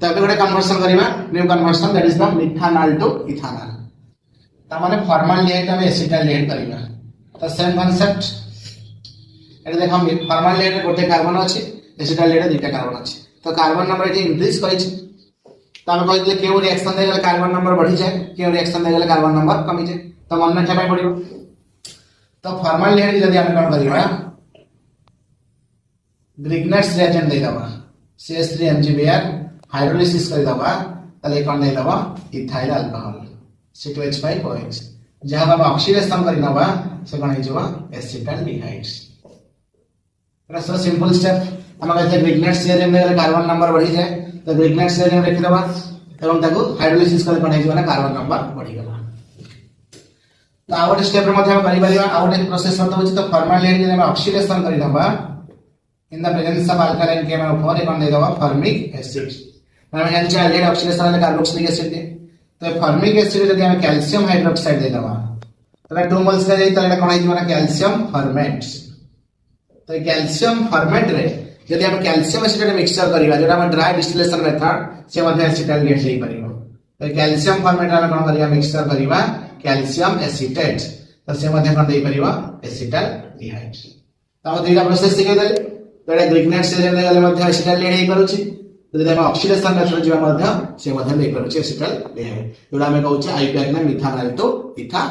तो अब गोटे कन्वर्सन करबा new conversion that is the methanol to ethanol ता माने फॉर्माल्डिहाइड हम एसिटाल्डिहाइड करबा तो सेम कांसेप्ट एटा देखो फॉर्माल्डिहाइड गोटे कार्बन अछि एसिटाल्डिहाइड दुटा कार्बन अछि तो कार्बन नंबर एटी इंक्रीज करै छी तो हम कहले केउ रिएक्शन दे गेले कार्बन नंबर बढ़ी जाए केउ रिएक्शन दे गेले कार्बन नंबर कमी जाए तो मन रखा पाई पड़िबो तो फॉर्माल्डिहाइड जदी हम कोन करबा ग्रिग्नेट्स रिएजेंट दे दबा CH3MgBr हाइड्रोलिसिस कर दबा तले कोन दे दबा इथाइल अल्कोहल C2H5OH जहां हम ऑक्सीडेशन कर नबा से कोन हिजबा एसिटाल्डिहाइड्स पूरा सो सिंपल स्टेप हम कहते ग्रिग्नेट्स रिएजेंट दे गेले कार्बन नंबर बढ़ी जाए तो ग्रिग्नेट्स रिएजेंट लिख दबा एवं ताको हाइड्रोलिसिस कर कोन हिजबा ना कार्बन नंबर बढ़ी गेला तो आउट स्टेप रे मध्ये हम करि परिबा आउट प्रोसेस होत होछि तो फॉर्माल्डिहाइड जे हम ऑक्सीडेशन करि दबा in the presence of alkaline KMnO4 एक दे दबा फॉर्मिक एसिड हम जानछि एल्डिहाइड ऑक्सीडेशन में कार्बोक्सिलिक एसिड दे तो फॉर्मिक एसिड जदी हम कैल्शियम हाइड्रोक्साइड दे दबा तो 2 मोल्स का जाई तो एटा कोन हिजबा ना कैल्शियम फॉर्मेट्स तो कैल्शियम फॉर्मेट रे जदी हम कैल्शियम एसिड मिक्सचर करिबा जेटा हम ड्राई डिस्टिलेशन मेथड से मध्ये एसिटाल्डिहाइड देई परिबो तो कैल्शियम फॉर्मेट रे हम कोन करिया मिक्सचर करिबा कैल्शियम एसिटेट तो से मध्ये कोन देई परिबा एसिटाल्डिहाइड तो हम दुईटा प्रोसेस सिखे देले तो एटा ग्रिग्नेट्स रिएजेंट देले मध्ये एसिटाल्डिहाइड हे करूची जदी हम ऑक्सीडेशन मेथड जीवा मध्ये से मध्ये देई करूची एसिटाल्डिहाइड जोडा हम कहउची आईपीआर ना मिथानल टू इथा